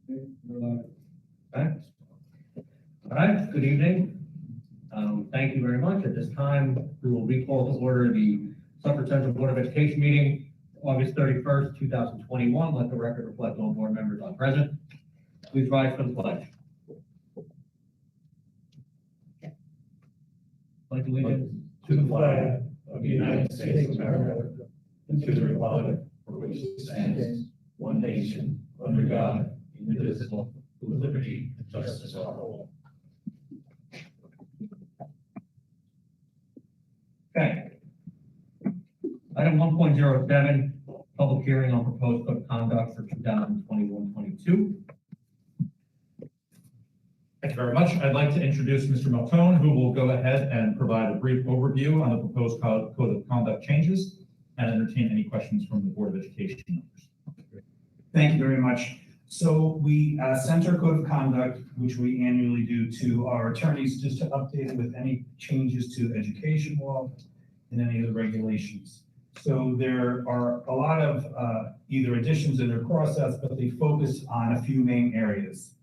Okay. All right, good evening. Thank you very much. At this time, we will recall to order the Suffern Central Board of Education meeting, August 31st, 2021. Let the record reflect all board members are present. Please rise for the pledge. Pledge allegiance to the flag of the United States of America and to the republic for which it stands, one nation, under God, indivisible, with liberty and justice for all. Okay. Item 1.07, public hearing on proposed code of conduct for 2021-22. Thank you very much. I'd like to introduce Mr. Maltone, who will go ahead and provide a brief overview on the proposed code of conduct changes and entertain any questions from the Board of Education members. Thank you very much. So we sent our code of conduct, which we annually do, to our attorneys just to update it with any changes to education law and any of the regulations. So there are a lot of either additions in their process, but they focus on a few main areas.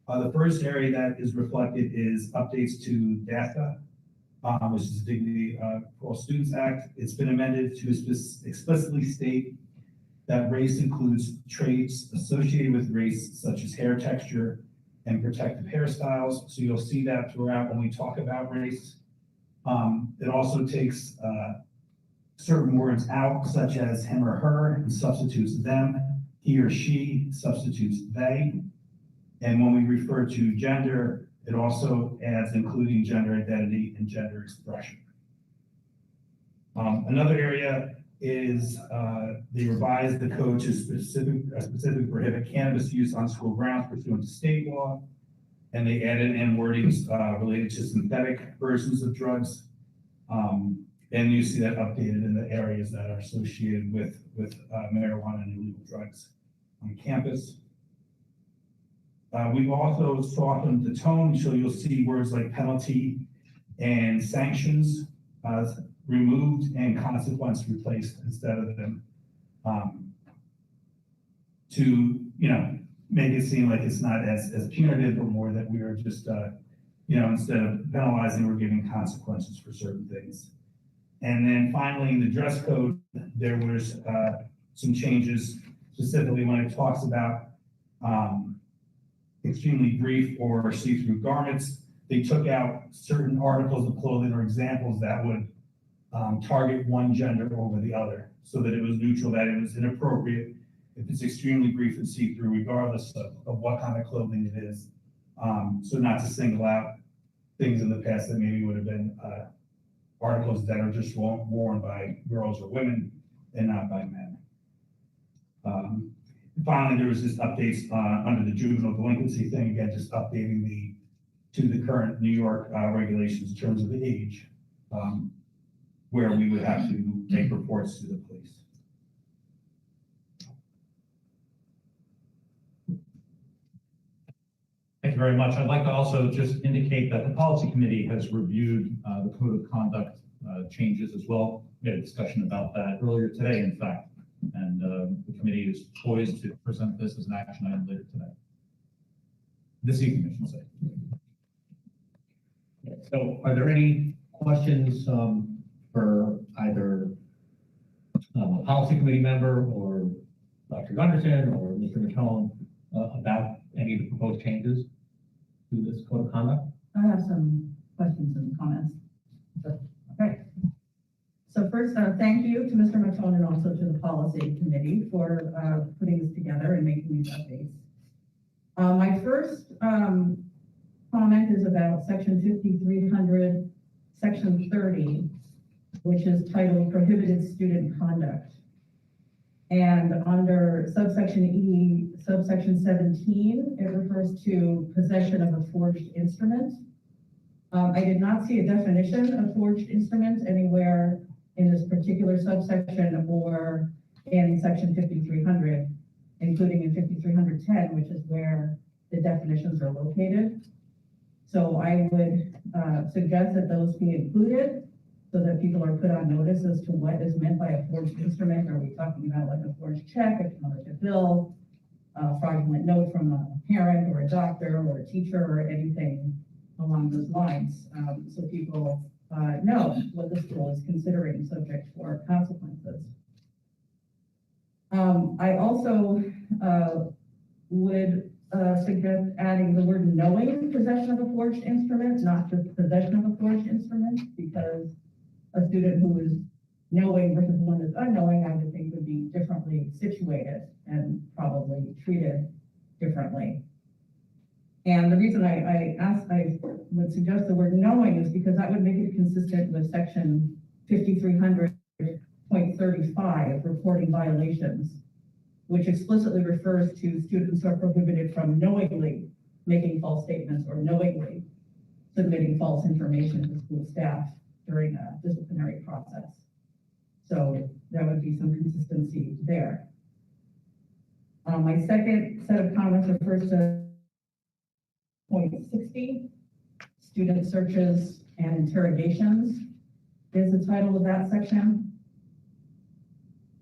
The first area that is reflected is updates to DACA, which is the Dignity for All Students Act. It's been amended to explicitly state that race includes traits associated with race, such as hair texture and protective hairstyles. So you'll see that throughout when we talk about race. It also takes certain words out, such as him or her, and substitutes them. He or she substitutes they. And when we refer to gender, it also adds including gender identity and gender expression. Another area is they revised the code to specifically prohibit cannabis use on school grounds pursuant to state law, and they added in wordings related to synthetic versions of drugs. And you see that updated in the areas that are associated with marijuana and illegal drugs on campus. We've also softened the tone, so you'll see words like penalty and sanctions removed and consequence replaced instead of them, to make it seem like it's not as punitive, but more that we are just instead of penalizing, we're giving consequences for certain things. And then finally, in the dress code, there was some changes, specifically when it talks about extremely brief or see-through garments. They took out certain articles of clothing or examples that would target one gender over the other, so that it was neutral, that it was inappropriate if it's extremely brief and see-through, regardless of what kind of clothing it is. So not to single out things in the past that maybe would have been articles that are just worn by girls or women and not by men. Finally, there was just updates under the juvenile delinquency thing, again, just updating to the current New York regulations in terms of the age, where we would have to make reports to the police. Thank you very much. I'd like to also just indicate that the policy committee has reviewed the code of conduct changes as well. We had a discussion about that earlier today, in fact, and the committee is poised to present this as an action item later today. This evening, I should say. So are there any questions for either a policy committee member or Dr. Gunderson or Mr. Matone about any of the proposed changes to this code of conduct? I have some questions and comments. Okay. So first, thank you to Mr. Matone and also to the policy committee for putting this together and making these updates. My first comment is about section 5300, section 30, which is titled Prohibited Student Conduct. And under subsection E, subsection 17, it refers to possession of a forged instrument. I did not see a definition of forged instrument anywhere in this particular subsection or in section 5300, including in 5310, which is where the definitions are located. So I would suggest that those be included so that people are put on notice as to what is meant by a forged instrument. Are we talking about like a forged check, a counterfeit bill, a fraudulent note from a parent or a doctor or a teacher or anything along those lines. So people know what the school is considering subject for consequences. I also would suggest adding the word knowing possession of a forged instrument, not just possession of a forged instrument, because a student who is knowing versus one that's unknowing, I would think would be differently situated and probably treated differently. And the reason I would suggest the word knowing is because that would make it consistent with section 5300.35, reporting violations, which explicitly refers to students who are prohibited from knowingly making false statements or knowingly submitting false information to school staff during a disciplinary process. So there would be some consistency there. My second set of comments refers to point 60, student searches and interrogations is the title of that section.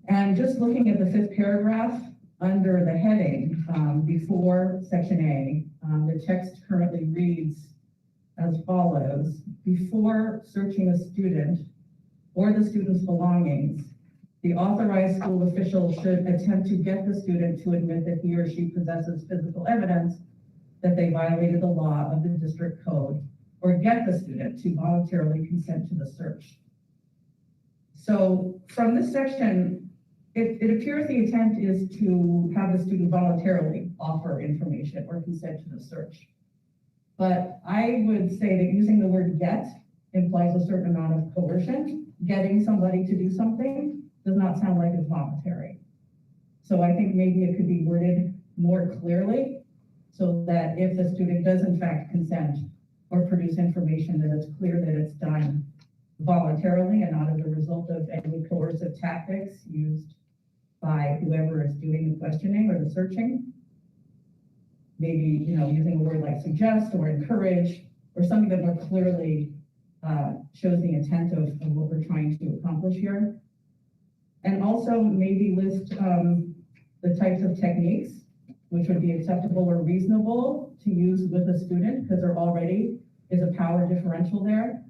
And just looking at the 5th paragraph under the heading before section A, the text currently reads as follows: before searching a student or the student's belongings, the authorized school official should attempt to get the student to admit that he or she possesses physical evidence that they violated the law of the district code, or get the student to voluntarily consent to the search. So from this section, it appears the intent is to have the student voluntarily offer information or consent to the search. But I would say that using the word get implies a certain amount of coercion. Getting somebody to do something does not sound like it's voluntary. So I think maybe it could be worded more clearly so that if the student does in fact consent or produce information, that it's clear that it's done voluntarily and not as a result of any coercive tactics used by whoever is doing the questioning or the searching. Maybe, using a word like suggest or encourage, or something that more clearly shows the intent of what we're trying to accomplish here. And also maybe list the types of techniques which would be acceptable or reasonable to use with a student, because there already is a power differential there.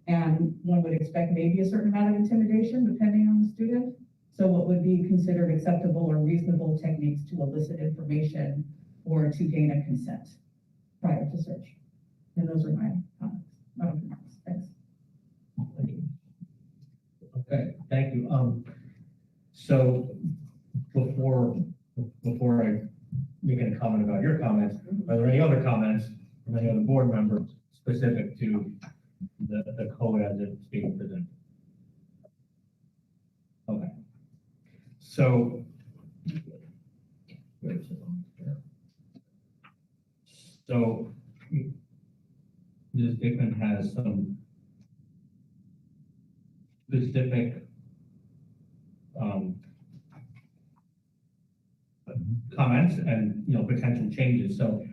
And one would expect maybe a certain amount of intimidation depending on the student. So what would be considered acceptable or reasonable techniques to elicit information or to gain a consent prior to search? And those are my comments. Thanks. Thank you. Okay, thank you. So before I make any comment about your comments, are there any other comments from any other board member specific to the code as it's being presented? Okay. So, where is it on here? So, Ms. Dickman has some specific comments and potential changes. So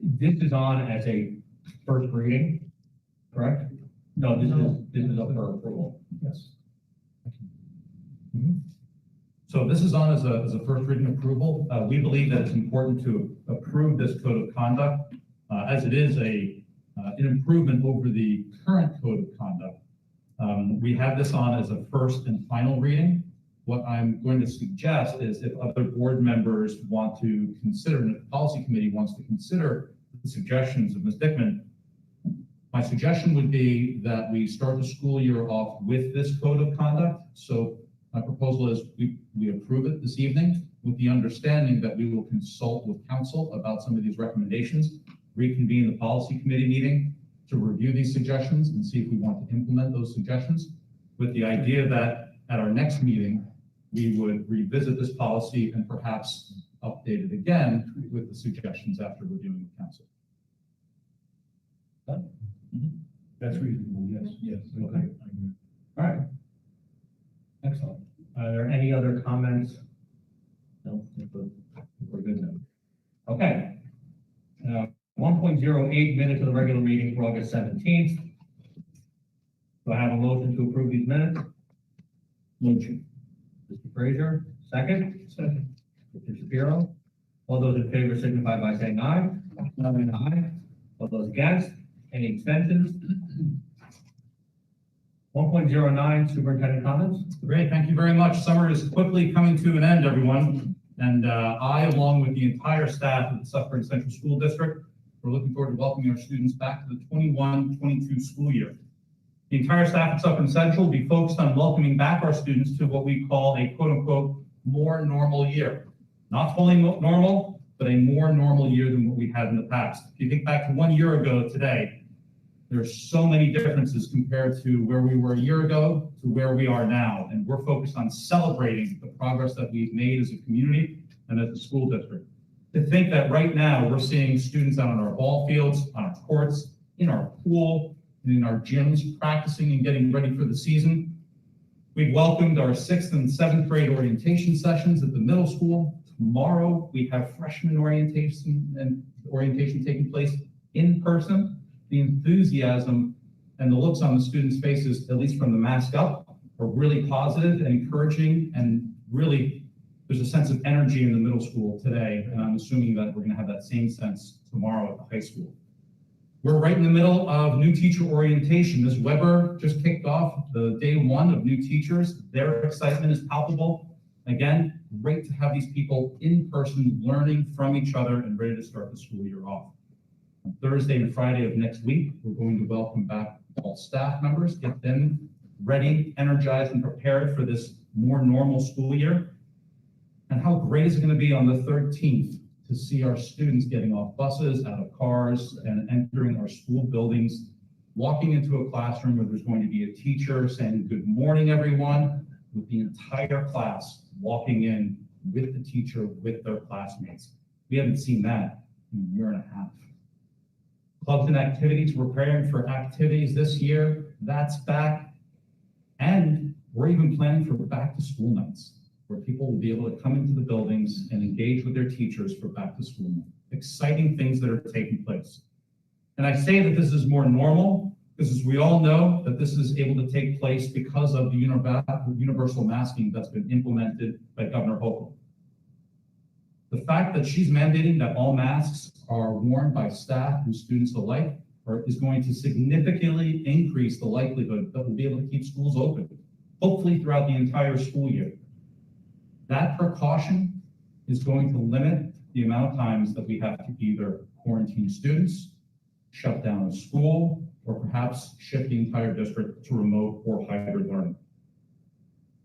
this is on as a first reading, correct? No, this is up for approval. Yes. So this is on as a first reading approval. We believe that it's important to approve this code of conduct as it is an improvement over the current code of conduct. We have this on as a first and final reading. What I'm going to suggest is if other board members want to consider, and if the policy committee wants to consider the suggestions of Ms. Dickman, my suggestion would be that we start the school year off with this code of conduct. So my proposal is we approve it this evening with the understanding that we will consult with council about some of these recommendations, reconvene the policy committee meeting to review these suggestions and see if we want to implement those suggestions, with the idea that at our next meeting, we would revisit this policy and perhaps update it again with the suggestions after reviewing with council. That's reasonable, yes. Yes. Okay. All right. Excellent. Are there any other comments? No, I think we're good now. Okay. 1.08 minutes of the regular meeting for August 17th. Do I have a motion to approve these minutes? Motion. Mr. Frazier, second? Second. Mr. Shapiro. All those in favor signify by saying aye. Aye. All those against? Any abstentions? 1.09, superintendent comments. Great, thank you very much. Summer is quickly coming to an end, everyone. And I, along with the entire staff of the Suffern Central School District, we're looking forward to welcoming our students back to the 21-22 school year. The entire staff at Suffern Central will be focused on welcoming back our students to what we call a quote-unquote more normal year. Not fully normal, but a more normal year than what we had in the past. If you think back to 1 year ago today, there's so many differences compared to where we were a year ago to where we are now. And we're focused on celebrating the progress that we've made as a community and as a school district. To think that right now we're seeing students out on our ball fields, on our courts, in our pool, and in our gyms, practicing and getting ready for the season. We've welcomed our 6th and 7th grade orientation sessions at the middle school. Tomorrow we have freshman orientation taking place in person. The enthusiasm and the looks on the students' faces, at least from the mask up, are really positive and encouraging, and really there's a sense of energy in the middle school today, and I'm assuming that we're going to have that same sense tomorrow at the high school. We're right in the middle of new teacher orientation. Ms. Weber just kicked off the day 1 of new teachers. Their excitement is palpable. Again, great to have these people in person, learning from each other and ready to start the school year off. On Thursday and Friday of next week, we're going to welcome back all staff members, get them ready, energized, and prepared for this more normal school year. And how great is it going to be on the 13th to see our students getting off buses, out of cars, and entering our school buildings, walking into a classroom where there's going to be a teacher saying, "Good morning, everyone," with the entire class walking in with the teacher, with their classmates. We haven't seen that in a year and a half. Clubs and activities, we're preparing for activities this year. That's back. And we're even planning for back to school nights, where people will be able to come into the buildings and engage with their teachers for back to school night. Exciting things that are taking place. And I say that this is more normal because, as we all know, that this is able to take place because of the universal masking that's been implemented by Governor Hochul. The fact that she's mandating that all masks are worn by staff and students alike is going to significantly increase the likelihood that we'll be able to keep schools open, hopefully throughout the entire school year. That precaution is going to limit the amount of times that we have to either quarantine students, shut down a school, or perhaps shift the entire district to remote or hybrid learning.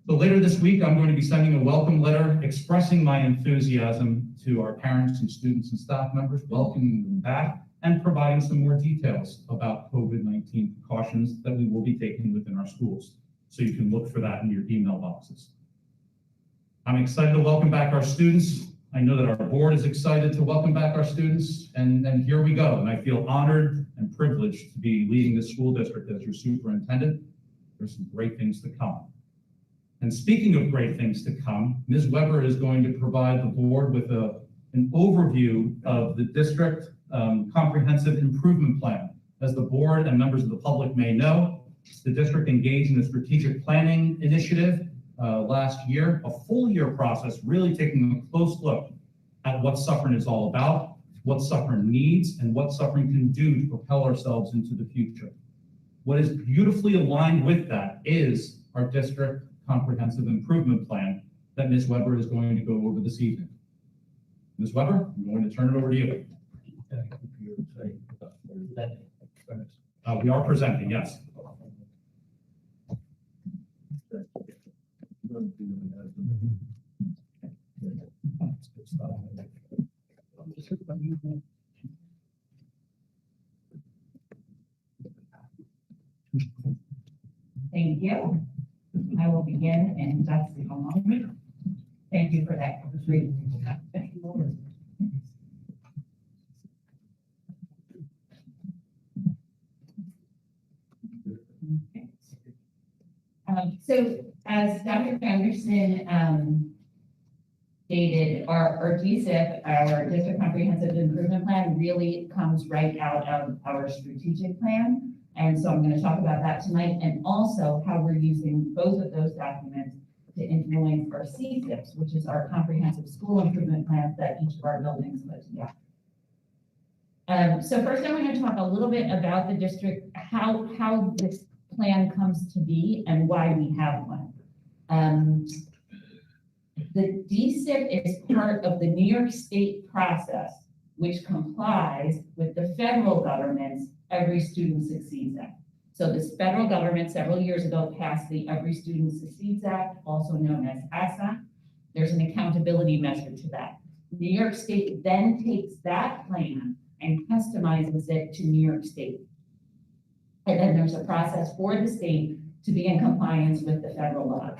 So later this week, I'm going to be sending a welcome letter expressing my enthusiasm to our parents and students and staff members, welcoming them back, and providing some more details about COVID-19 precautions that we will be taking within our schools. So you can look for that in your email boxes. I'm excited to welcome back our students. I know that our board is excited to welcome back our students, and here we go. And I feel honored and privileged to be leading the school district as your superintendent. There's some great things to come. And speaking of great things to come, Ms. Weber is going to provide the board with an overview of the district comprehensive improvement plan. As the board and members of the public may know, the district engaged in a strategic planning initiative last year, a full year process, really taking a close look at what Suffern is all about, what Suffern needs, and what Suffern can do to propel ourselves into the future. What is beautifully aligned with that is our district comprehensive improvement plan that Ms. Weber is going to go over this evening. Ms. Weber, I'm going to turn it over to you. We are presenting, yes. Thank you. I will begin in just a moment. Thank you for that. So as Dr. Anderson stated, our DCIP, our District Comprehensive Improvement Plan, really comes right out of our strategic plan. And so I'm going to talk about that tonight, and also how we're using both of those documents to influence our CSIPs, which is our comprehensive school improvement plans that each of our buildings put together. So first I'm going to talk a little bit about the district, how this plan comes to be and why we have one. The DSIP is part of the New York State process, which complies with the federal government's Every Student Succeeds Act. So this federal government several years ago passed the Every Student Succeeds Act, also known as ASSA. There's an accountability measure to that. New York State then takes that plan and customizes it to New York State. And then there's a process for the state to be in compliance with the federal law.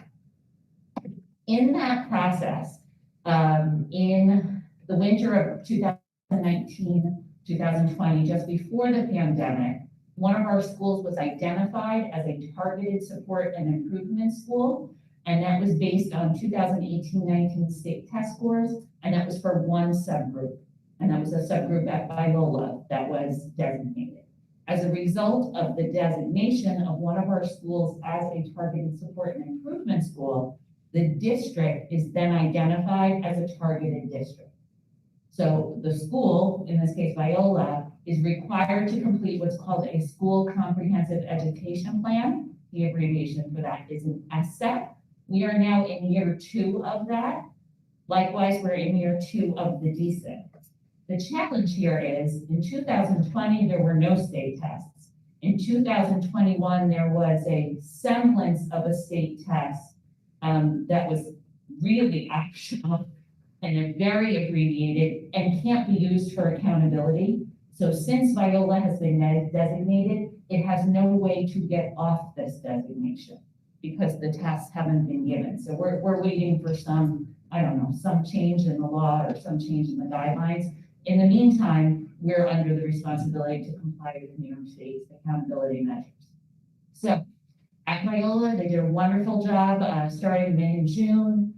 In that process, in the winter of 2019, 2020, just before the pandemic, one of our schools was identified as a targeted support and improvement school. And that was based on 2018-19 state test scores. And that was for one subgroup. And that was a subgroup at Viola that was designated. As a result of the designation of one of our schools as a targeted support and improvement school, the district is then identified as a targeted district. So the school, in this case Viola, is required to complete what's called a school comprehensive education plan. The abbreviation for that is an SCEP. We are now in year 2 of that. Likewise, we're in year 2 of the DSIP. The challenge here is in 2020, there were no state tests. In 2021, there was a semblance of a state test that was really optional and very abbreviated and can't be used for accountability. So since Viola has been designated, it has no way to get off this designation because the tests haven't been given. So we're waiting for some, I don't know, some change in the law or some change in the guidelines. In the meantime, we're under the responsibility to comply with New York State's accountability measures. So at Viola, they did a wonderful job starting May and June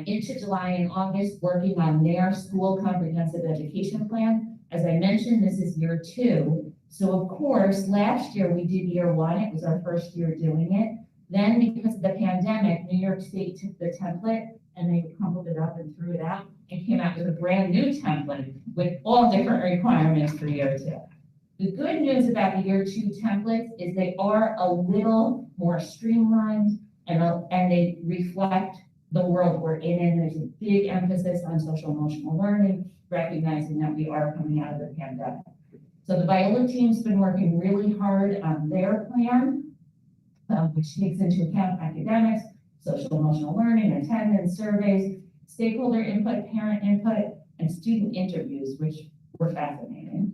into July and August, working on their school comprehensive education plan. As I mentioned, this is year 2. So of course, last year we did year 1. It was our first year doing it. Then because of the pandemic, New York State took the template and they crumpled it up and threw it out and came out with a brand new template with all different requirements for year 2. The good news about the year 2 templates is they are a little more streamlined and they reflect the world we're in. And there's a big emphasis on social emotional learning, recognizing that we are coming out of the pandemic. So the Viola team's been working really hard on their plan, which takes into account academics, social emotional learning, attendance, surveys, stakeholder input, parent input, and student interviews, which were fascinating.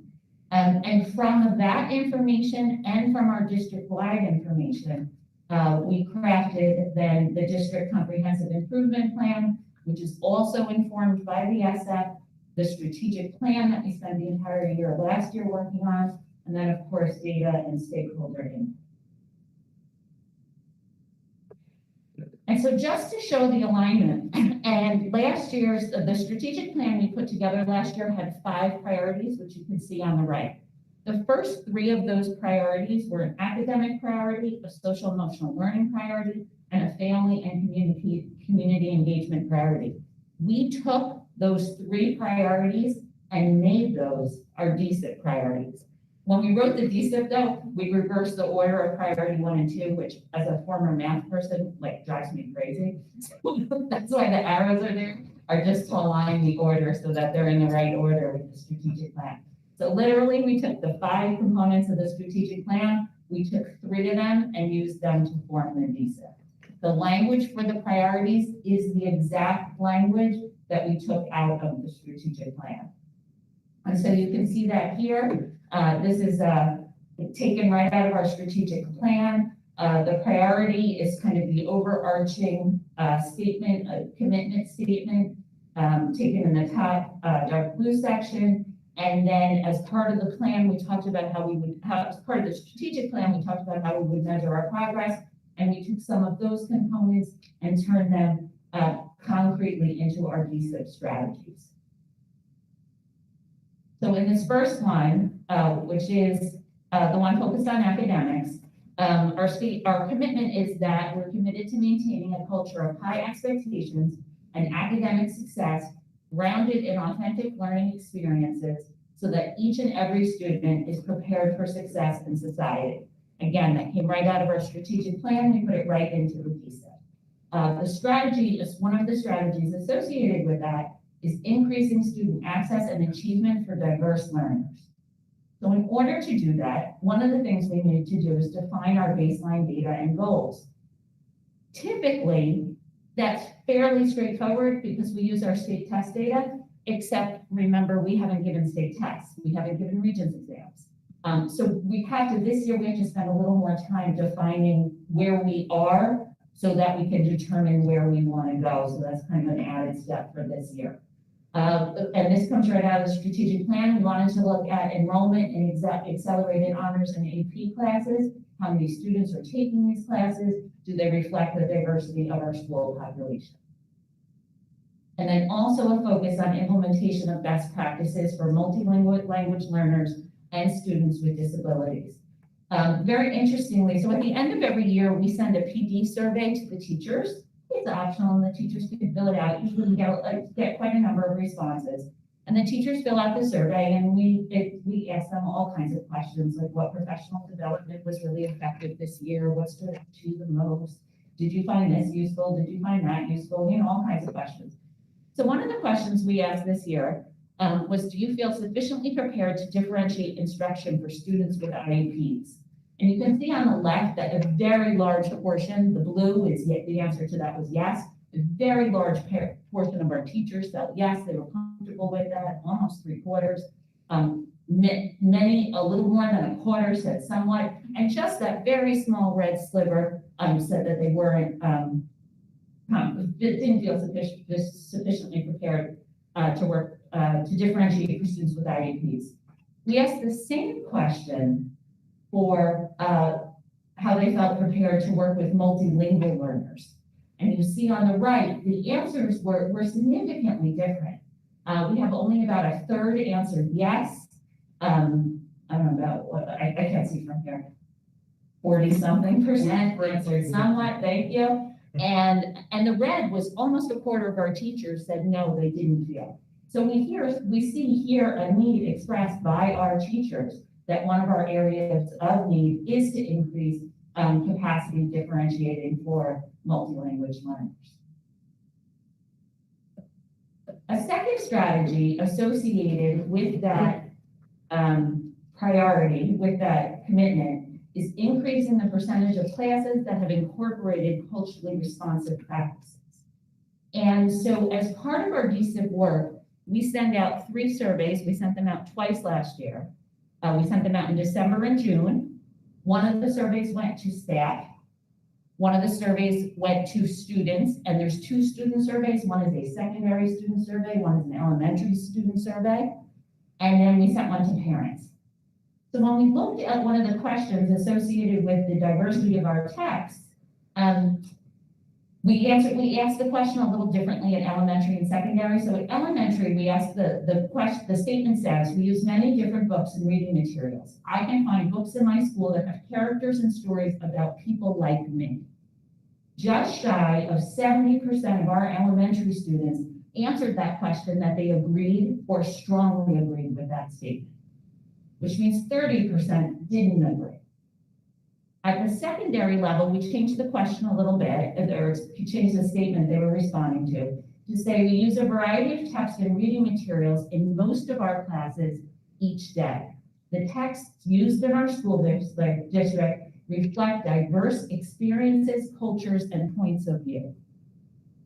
And from that information and from our district-wide information, we crafted then the district comprehensive improvement plan, which is also informed by the SF, the strategic plan that we spent the entire year last year working on, and then of course data and stakeholder input. And so just to show the alignment, and last year's, the strategic plan we put together last year had 5 priorities, which you can see on the right. The first 3 of those priorities were an academic priority, a social emotional learning priority, and a family and community engagement priority. We took those 3 priorities and made those our DSIP priorities. When we wrote the DSIP though, we reversed the order of priority 1 and 2, which as a former math person, like drives me crazy. That's why the arrows are there, are just to align the order so that they're in the right order with the strategic plan. So literally we took the 5 components of the strategic plan, we took 3 of them and used them to form the DSIP. The language for the priorities is the exact language that we took out of the strategic plan. And so you can see that here. This is taken right out of our strategic plan. The priority is kind of the overarching statement, a commitment statement, taken in the top dark blue section. And then as part of the plan, we talked about as part of the strategic plan, we talked about how we would measure our progress. And we took some of those components and turned them concretely into our DSIP strategies. So in this first one, which is the one focused on academics, Our commitment is that we're committed to maintaining a culture of high expectations and academic success grounded in authentic learning experiences so that each and every student is prepared for success in society. Again, that came right out of our strategic plan. We put it right into the DSIP. The strategy is one of the strategies associated with that is increasing student access and achievement for diverse learners. So in order to do that, one of the things we need to do is define our baseline data and goals. Typically, that's fairly straightforward because we use our state test data, except remember, we haven't given state tests. We haven't given Regents exams. So this year, we have to spend a little more time defining where we are so that we can determine where we want to go. So that's kind of an added step for this year. And this comes right out of the strategic plan. We wanted to look at enrollment in accelerated honors and AP classes. How many students are taking these classes? Do they reflect the diversity of our school population? And then also a focus on implementation of best practices for multilingual language learners and students with disabilities. Very interestingly, so at the end of every year, we send a PD survey to the teachers. It's optional and the teachers can fill it out. Usually we get quite a number of responses. And the teachers fill out the survey and we ask them all kinds of questions like what professional development was really effective this year? What stood out to you the most? Did you find this useful? Did you find that useful? You know, all kinds of questions. So one of the questions we asked this year was, do you feel sufficiently prepared to differentiate instruction for students with IEPs? And you can see on the left that a very large portion, the blue is the answer to that was yes. A very large portion of our teachers said yes, they were comfortable with that, almost 3/4. Many, a little more than a quarter said somewhat, and just that very small red sliver said that they weren't, didn't feel sufficiently prepared to work, to differentiate for students with IEPs. We asked the same question for how they felt prepared to work with multilingual learners. And you see on the right, the answers were significantly different. We have only about a third answered yes. I don't know about what, I can't see from here. 40-something% answered somewhat, thank you. And the red was almost a quarter of our teachers said no, they didn't feel. So we see here a need expressed by our teachers that one of our areas of need is to increase capacity differentiating for multilanguage learners. A second strategy associated with that priority, with that commitment, is increasing the percentage of classes that have incorporated culturally responsive practices. And so as part of our DSIP work, we send out 3 surveys. We sent them out twice last year. We sent them out in December and June. One of the surveys went to staff. One of the surveys went to students, and there's 2 student surveys. One is a secondary student survey, one is an elementary student survey, and then we sent one to parents. So when we looked at one of the questions associated with the diversity of our text, we asked the question a little differently in elementary and secondary. So in elementary, we asked the statement says, we use many different books and reading materials. I can find books in my school that have characters and stories about people like me. Just shy of 70% of our elementary students answered that question that they agreed or strongly agreed with that statement, which means 30% didn't agree. At the secondary level, we changed the question a little bit, or changed the statement they were responding to say we use a variety of text and reading materials in most of our classes each day. The texts used in our school district reflect diverse experiences, cultures, and points of view.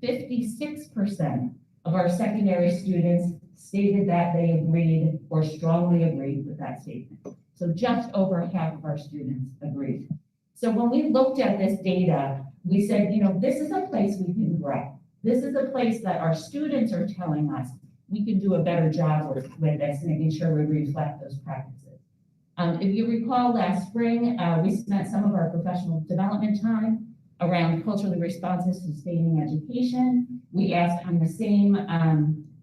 56% of our secondary students stated that they agreed or strongly agreed with that statement. So just over half of our students agreed. So when we looked at this data, we said, you know, this is a place we can grow. This is a place that our students are telling us we can do a better job with this, making sure we reflect those practices. If you recall last spring, we spent some of our professional development time around culturally responsive sustaining education. We asked on the same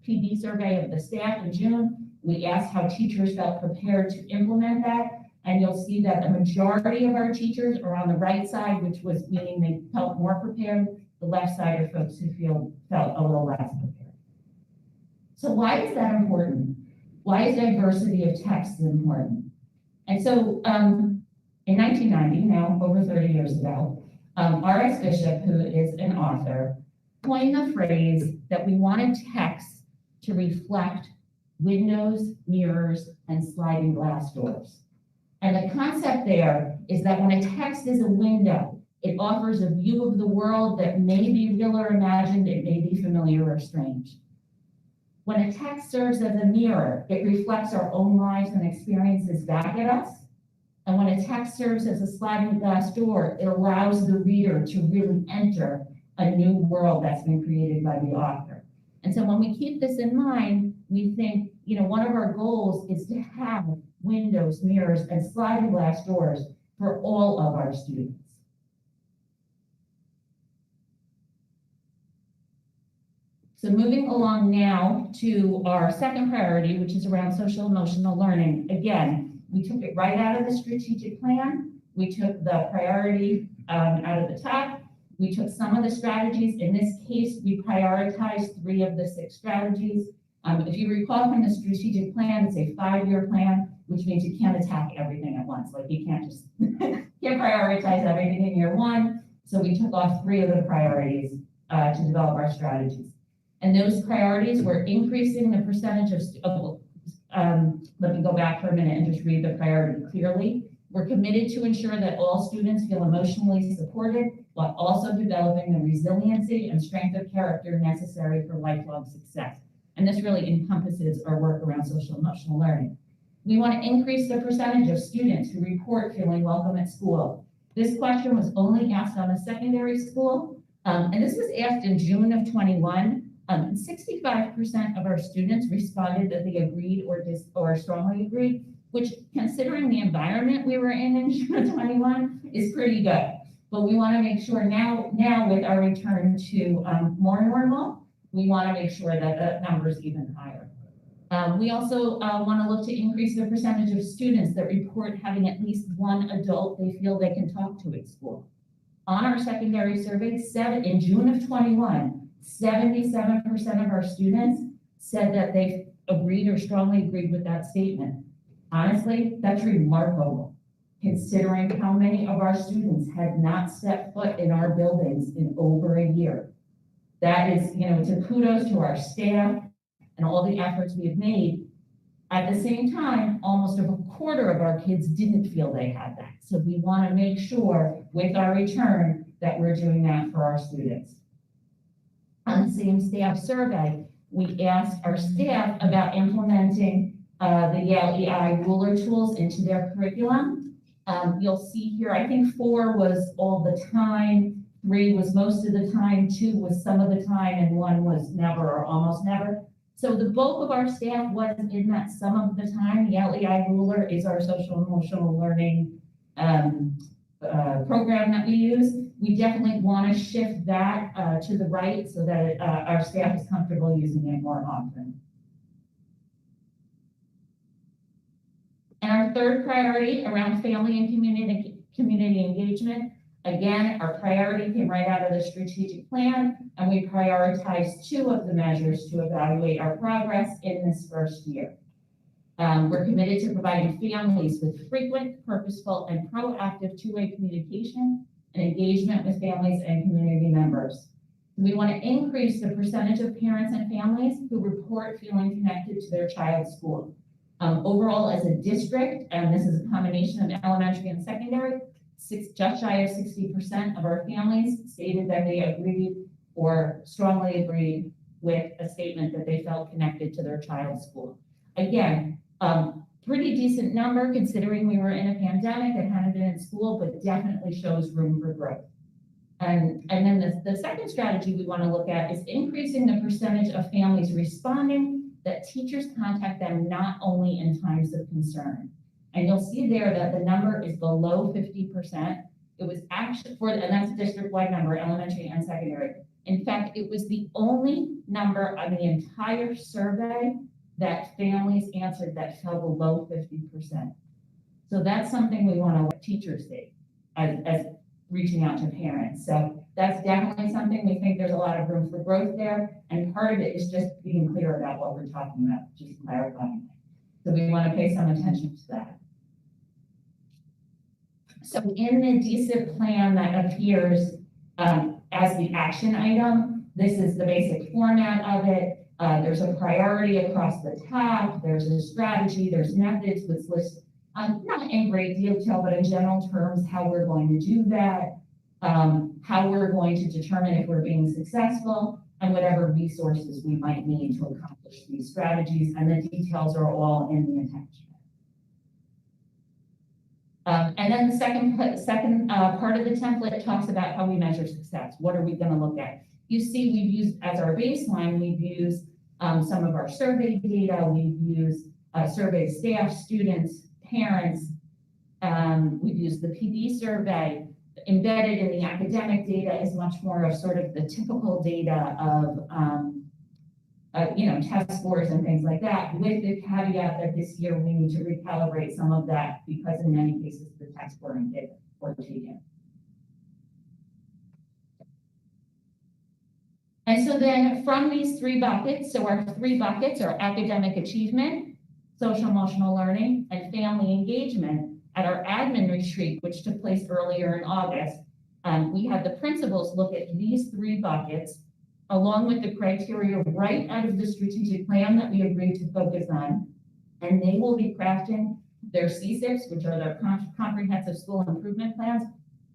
PD survey of the staff in June, we asked how teachers felt prepared to implement that. And you'll see that the majority of our teachers are on the right side, which was meaning they felt more prepared. The left side are folks who felt a little less prepared. So why is that important? Why is diversity of text important? And so in 1990, now over 30 years ago, R.S. Bishop, who is an author, coined the phrase that we wanted text to reflect windows, mirrors, and sliding glass doors. And the concept there is that when a text is a window, it offers a view of the world that may be real or imagined, it may be familiar or strange. When a text serves as a mirror, it reflects our own lives and experiences back at us. And when a text serves as a sliding glass door, it allows the reader to really enter a new world that's been created by the author. And so when we keep this in mind, we think, one of our goals is to have windows, mirrors, and sliding glass doors for all of our students. So moving along now to our second priority, which is around social emotional learning. Again, we took it right out of the strategic plan. We took the priority out of the top. We took some of the strategies. In this case, we prioritized 3 of the 6 strategies. If you recall from the strategic plan, it's a 5-year plan, which means you can't attack everything at once. Like you can't just can't prioritize everything in year 1. So we took off 3 of the priorities to develop our strategies. And those priorities were increasing the percentage of, let me go back for a minute and just read the priority clearly. We're committed to ensure that all students feel emotionally supported while also developing the resiliency and strength of character necessary for lifelong success. And this really encompasses our work around social emotional learning. We want to increase the percentage of students who report feeling welcome at school. This question was only asked on a secondary school, and this was asked in June of 21. 65% of our students responded that they agreed or strongly agreed, which, considering the environment we were in June of 21, is pretty good. But we want to make sure now with our return to more normal, we want to make sure that the number is even higher. We also want to look to increase the percentage of students that report having at least one adult they feel they can talk to at school. On our secondary survey, in June of 21, 77% of our students said that they agreed or strongly agreed with that statement. Honestly, that's remarkable, considering how many of our students had not stepped foot in our buildings in over a year. That is, it's a kudos to our staff and all the efforts we have made. At the same time, almost a quarter of our kids didn't feel they had that. So we want to make sure with our return that we're doing that for our students. On the same staff survey, we asked our staff about implementing the Yale EI ruler tools into their curriculum. You'll see here, I think 4 was all the time, 3 was most of the time, 2 was some of the time, and 1 was never or almost never. So the bulk of our staff was in that some of the time. Yale EI ruler is our social emotional learning program that we use. We definitely want to shift that to the right so that our staff is comfortable using it more often. And our third priority around family and community engagement, again, our priority came right out of the strategic plan, and we prioritized 2 of the measures to evaluate our progress in this first year. We're committed to providing families with frequent, purposeful, and proactive 2-way communication and engagement with families and community members. We want to increase the percentage of parents and families who report feeling connected to their child's school. Overall, as a district, and this is a combination of elementary and secondary, just shy of 60% of our families stated that they agreed or strongly agreed with a statement that they felt connected to their child's school. Again, pretty decent number considering we were in a pandemic and hadn't been in school, but definitely shows room for growth. And then the second strategy we want to look at is increasing the percentage of families responding that teachers contact them not only in times of concern. And you'll see there that the number is below 50%. It was actually, and that's a district-wide number, elementary and secondary. In fact, it was the only number on the entire survey that families answered that fell below 50%. So that's something we want to let teachers see as reaching out to parents. So that's definitely something we think there's a lot of room for growth there. And part of it is just being clear about what we're talking about, just clarifying. So we want to pay some attention to that. So in the DSIP plan that appears as the action item, this is the basic format of it. There's a priority across the top, there's a strategy, there's methods, which lists, not in great detail, but in general terms, how we're going to do that, how we're going to determine if we're being successful, and whatever resources we might need to accomplish these strategies, and the details are all in the attachment. And then the second part of the template talks about how we measure success. What are we going to look at? You see, we've used as our baseline, we've used some of our survey data, we've used surveyed staff, students, parents, we've used the PD survey. Embedded in the academic data is much more of sort of the typical data of test scores and things like that, with the caveat that this year we need to recalibrate some of that because in many cases the test scoring data were taken. And so then from these three buckets, so our three buckets are academic achievement, social emotional learning, and family engagement. At our admin retreat, which took place earlier in August, we had the principals look at these three buckets along with the criteria right out of the strategic plan that we agreed to focus on, and they will be crafting their CSIPs, which are their comprehensive school improvement plans,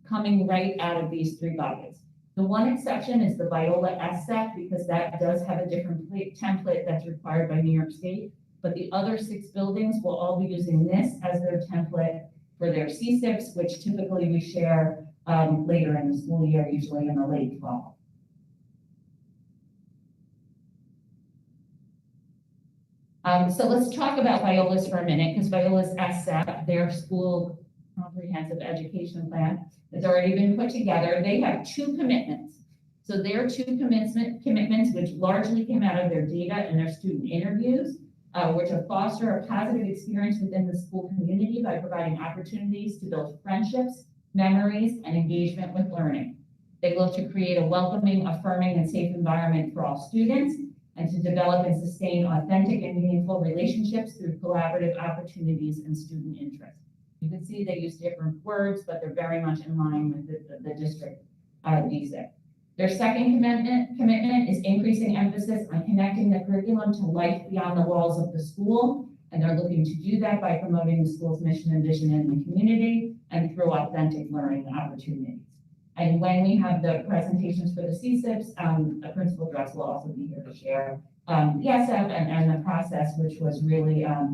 coming right out of these three buckets. The one exception is the Viola SSEP, because that does have a different template that's required by New York State, but the other 6 buildings will all be using this as their template for their CSIPs, which typically we share later in the school year, usually in the late fall. So let's talk about Viola's for a minute, because Viola's SSEP, their school comprehensive education plan, has already been put together. They have 2 commitments. So their 2 commitments, which largely came out of their data and their student interviews, were to foster a positive experience within the school community by providing opportunities to build friendships, memories, and engagement with learning. They look to create a welcoming, affirming, and safe environment for all students, and to develop and sustain authentic and meaningful relationships through collaborative opportunities and student interest. You can see they use different words, but they're very much in line with the district DSIP. Their second commitment is increasing emphasis on connecting the curriculum to life beyond the walls of the school, and they're looking to do that by promoting the school's mission and vision in the community and through authentic learning opportunities. And when we have the presentations for the CSIPs, Principal Dress will also be here to share the SF and the process, which was really, a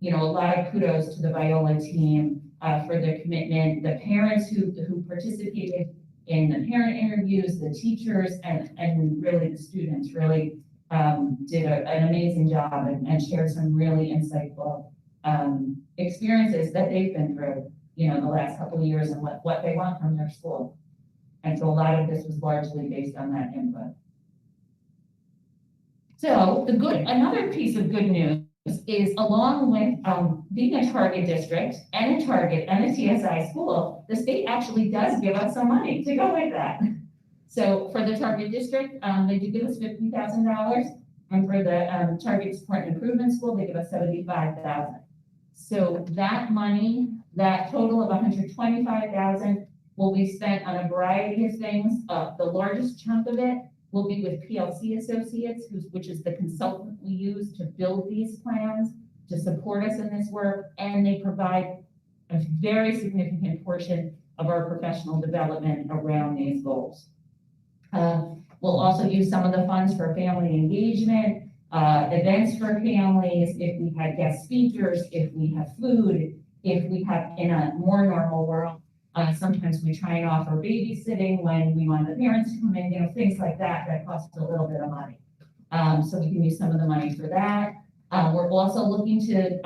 lot of kudos to the Viola team for their commitment, the parents who participated in the parent interviews, the teachers, and really the students really did an amazing job and shared some really insightful experiences that they've been through, the last couple of years and what they want from their school. And so a lot of this was largely based on that input. So another piece of good news is, along with being a target district and a target and a TSI school, the state actually does give us some money to go with that. So for the target district, they do give us $50,000, and for the target support and improvement school, they give us $75,000. So that money, that total of $125,000, will be spent on a variety of things. The largest chunk of it will be with PLC Associates, which is the consultant we use to build these plans, to support us in this work, and they provide a very significant portion of our professional development around these goals. We'll also use some of the funds for family engagement, events for families, if we had guest speakers, if we have food, if we have, in a more normal world, sometimes we try and offer babysitting when we want the parents to come in, things like that, that costs a little bit of money. So we can use some of the money for that. We're also looking to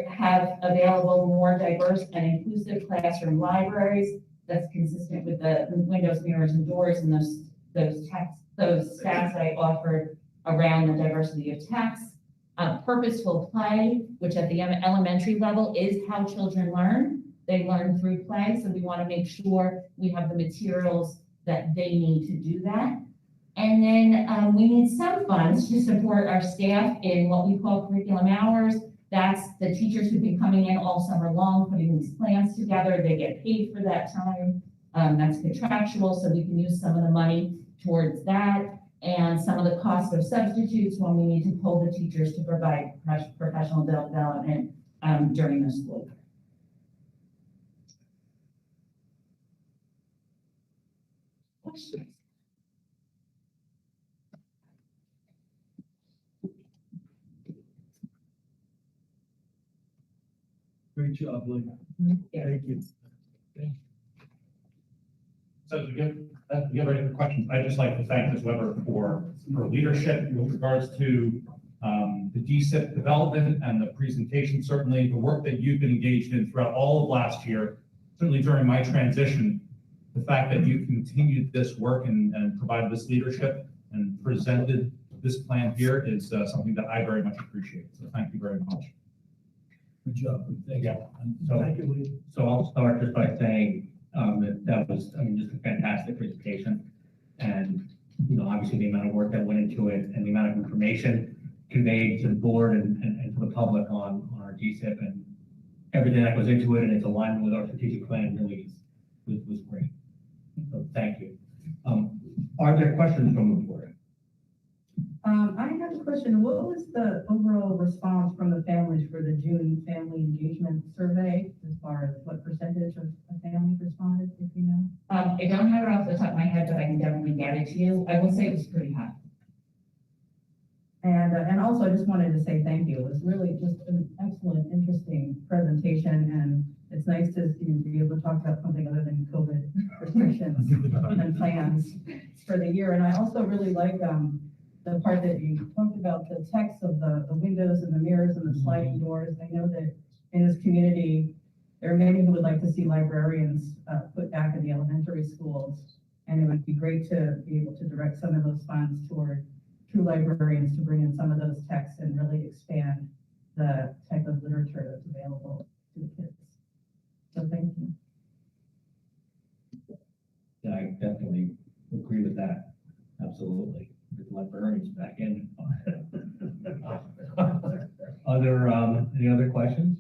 have available more diverse and inclusive classroom libraries that's consistent with the windows, mirrors, and doors, and those stats I offered around the diversity of texts. Purposeful play, which at the elementary level is how children learn. They learn through play, so we want to make sure we have the materials that they need to do that. And then we need some funds to support our staff in what we call curriculum hours. That's the teachers who've been coming in all summer long, putting these plans together. They get paid for that time. That's contractual, so we can use some of the money towards that. And some of the cost of substitutes when we need to pull the teachers to provide professional development during the school year. Questions? Great job, Lee. Yeah. Thank you. So to get ready for questions, I'd just like to thank Ms. Weber for her leadership with regards to the DSIP development and the presentation. Certainly the work that you've been engaged in throughout all of last year, certainly during my transition, the fact that you continued this work and provided this leadership and presented this plan here is something that I very much appreciate. So thank you very much. Good job. Thank you. Yeah. So, Thank you, Lee. so I'll start just by saying that was, I mean, just a fantastic presentation. And, you know, obviously the amount of work that went into it and the amount of information conveyed to the board and to the public on our DSIP and everything that goes into it and its alignment with our strategic plan really was great. So thank you. Are there questions from the board? I have a question. What was the overall response from the families for the June family engagement survey as far as what percentage of families responded, if you know? I don't have it off the top of my head, but I can definitely get it to you. I will say it was pretty high. And also I just wanted to say thank you. It was really just an excellent, interesting presentation, and it's nice to be able to talk about something other than COVID restrictions and plans for the year. And I also really like the part that you talked about, the text of the windows and the mirrors and the sliding doors. I know that in this community, there are many who would like to see librarians put back in the elementary schools. And it would be great to be able to direct some of those funds toward true librarians to bring in some of those texts and really expand the type of literature that's available to the kids. So thank you. Yeah, I definitely agree with that. Absolutely. Get the librarians back in. Any other questions?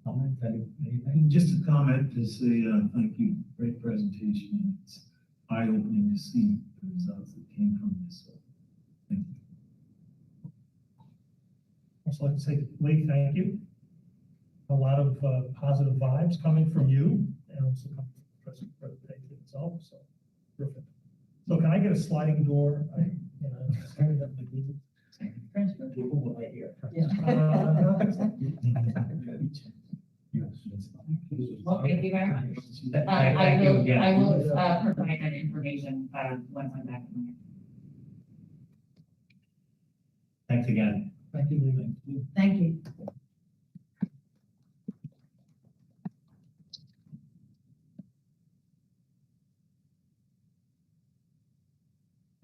Comments, anything? And just a comment to say, thank you, great presentation. It's eye-opening to see the results that came from this. So, thank you. Also like to say, Lee, thank you. A lot of positive vibes coming from you and also coming from the presentation itself, so perfect. So can I get a sliding door? Well, thank you very much. Thank you again. I will provide that information once I'm back. Thanks again. Thank you, Lee. Thank you.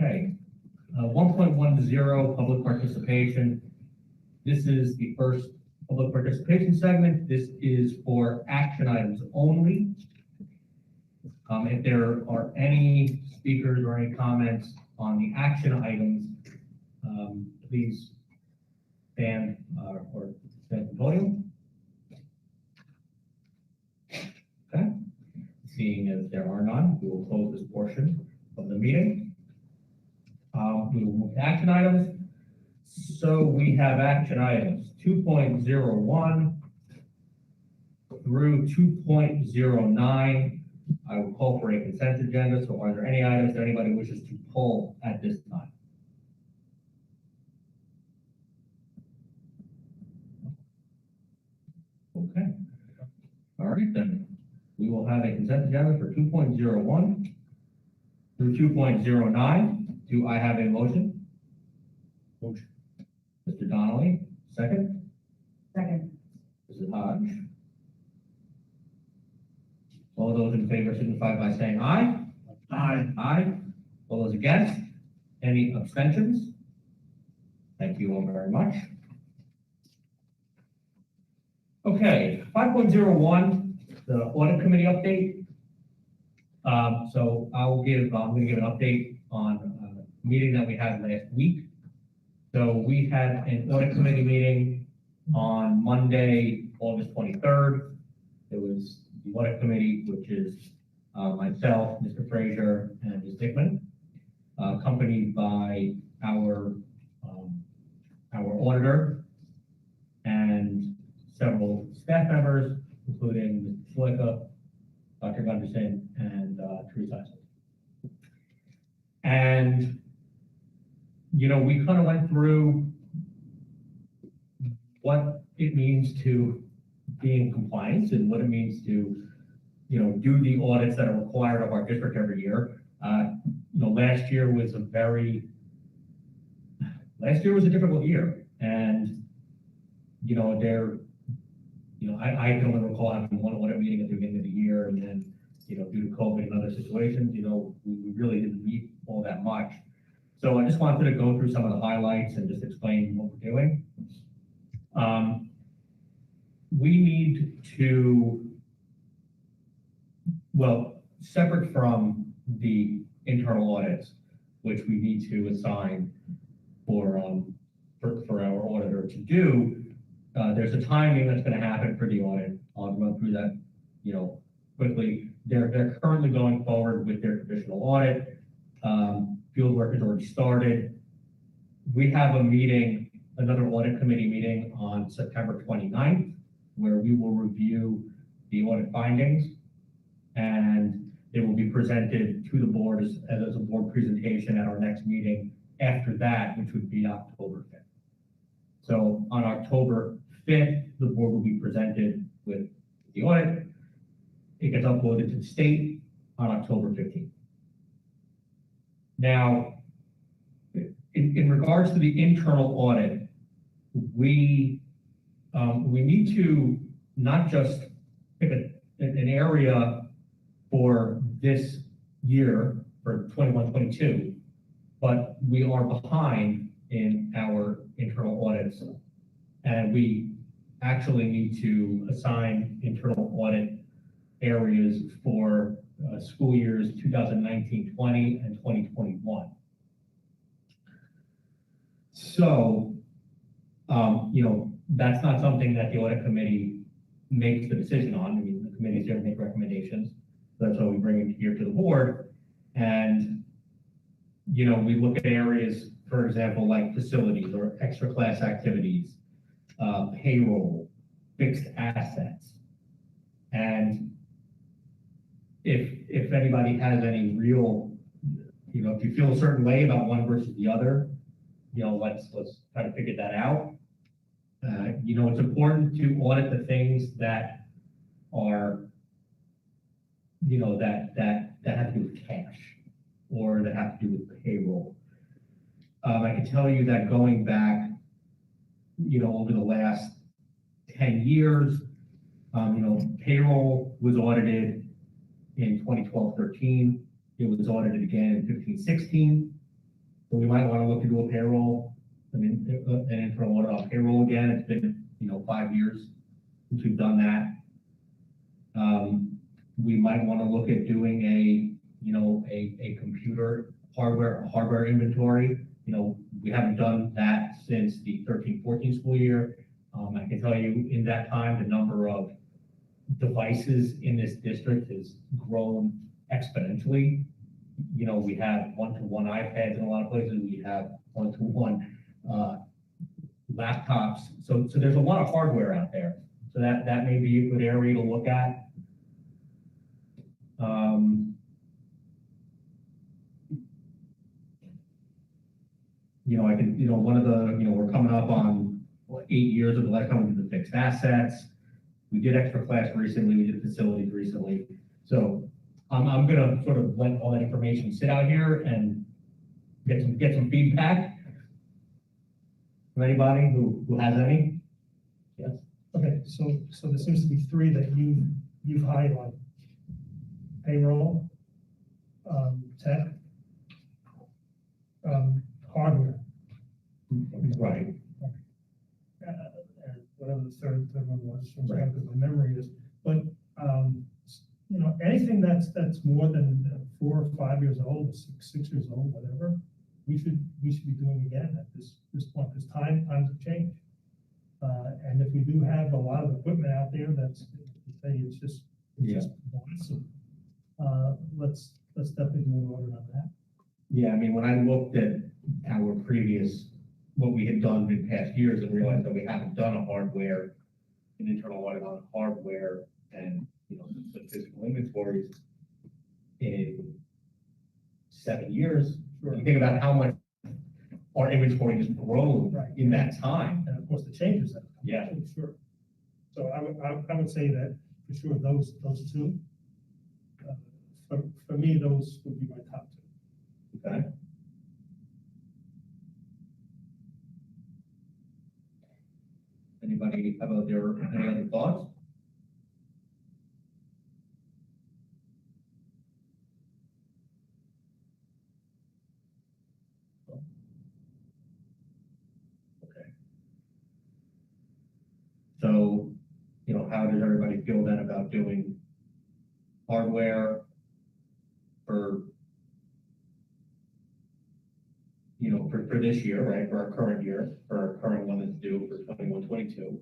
Okay, 1.10, public participation. This is the first public participation segment. This is for action items only. If there are any speakers or any comments on the action items, please stand or stand at the podium. Okay, seeing as there are none, we will close this portion of the meeting. We will move to action items. So we have action items 2.01 through 2.09. I will call for a consent agenda. So are there any items that anybody wishes to pull at this time? Okay. All right, then we will have a consent agenda for 2.01 through 2.09. Do I have a motion? Motion. Mr. Donnelly, second. Second. Mrs. Hodge. All those in favor signify by saying aye. Aye. Aye. All those against? Any abstentions? Thank you all very much. Okay, 5.01, the Audit Committee update. So I'm going to give an update on a meeting that we had last week. So we had an Audit Committee meeting on Monday, August 23rd. It was the Audit Committee, which is myself, Mr. Frazier, and Ms. Dickman, accompanied by our auditor and several staff members, including Mr. Schlicka, Dr. Gunderson, and Teresa. And, you know, we kind of went through what it means to be in compliance and what it means to, you know, do the audits that are required of our district every year. You know, last year was a difficult year, and, you know, I can only recall having one audit meeting at the beginning of the year, and then, you know, due to COVID and other situations, you know, we really didn't meet all that much. So I just wanted to go through some of the highlights and just explain what we're doing. We need to, well, separate from the internal audits, which we need to assign for our auditor to do, there's a timing that's going to happen for the audit. I'll run through that, you know, quickly. They're currently going forward with their traditional audit. Field work has already started. We have a meeting, another Audit Committee meeting on September 29th, where we will review the audit findings, and they will be presented to the board as a board presentation at our next meeting after that, which would be October 5th. So on October 5th, the board will be presented with the audit. It gets uploaded to the state on October 15th. Now, in regards to the internal audit, we need to not just pick an area for this year, for 21-22, but we are behind in our internal audits. And we actually need to assign internal audit areas for school years 2019-20 and 2021. So, you know, that's not something that the Audit Committee makes the decision on. I mean, the committee is here to make recommendations. So that's why we bring it here to the board. And, you know, we look at areas, for example, like facilities or extra class activities, payroll, fixed assets. And if anybody has any real, you know, if you feel a certain way about one versus the other, you know, let's try to figure that out. You know, it's important to audit the things that are, you know, that have to do with cash or that have to do with payroll. I can tell you that going back, you know, over the last 10 years, you know, payroll was audited in 2012-13. It was audited again in 15-16. So we might want to look into a payroll, an internal audit on payroll again. It's been, you know, 5 years since we've done that. We might want to look at doing a computer hardware inventory. You know, we haven't done that since the 13-14 school year. I can tell you in that time, the number of devices in this district has grown exponentially. You know, we have one-to-one iPads in a lot of places. We have one-to-one laptops. So there's a lot of hardware out there. So that may be a good area to look at. You know, one of the, you know, we're coming up on 8 years of the last time we did the fixed assets. We did extra class recently. We did facilities recently. So I'm going to sort of let all that information sit out here and get some feedback from anybody who has any. Yes. Okay, so there seems to be three that you've highlighted: payroll, tech, hardware. Right. And whatever the third one was, from my memory is, but, you know, anything that's more than 4 or 5 years old, or 6 years old, whatever, we should be doing again at this point, because times have changed. And if we do have a lot of equipment out there that's, say, it's just awesome, let's definitely do an audit on that. Yeah, I mean, when I looked at our previous, what we had done in past years and realized that we haven't done an internal audit on hardware and, you know, the physical inventories in 7 years. You think about how much our inventory has grown in that time. And of course, the changes that. Yeah. Sure. So I would say that for sure, those two, for me, those would be my top two. Okay. Anybody have any other thoughts? Okay. So, you know, how does everybody feel then about doing hardware for, you know, for this year, right, for our current year, for our current one that's due for 21-22.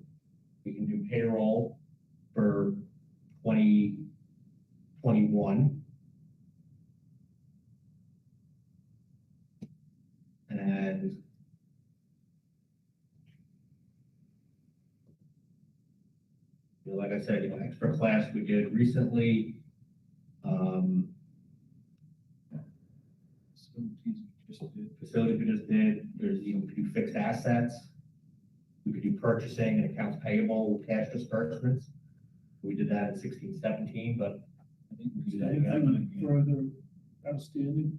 We can do payroll for 2021. And you know, like I said, you know, extra class we did recently. Facilities we just did. There's, you know, we could do fixed assets. We could do purchasing and accounts payable, cash disbursements. We did that in 16-17, but I think we can do that again. Further outstanding?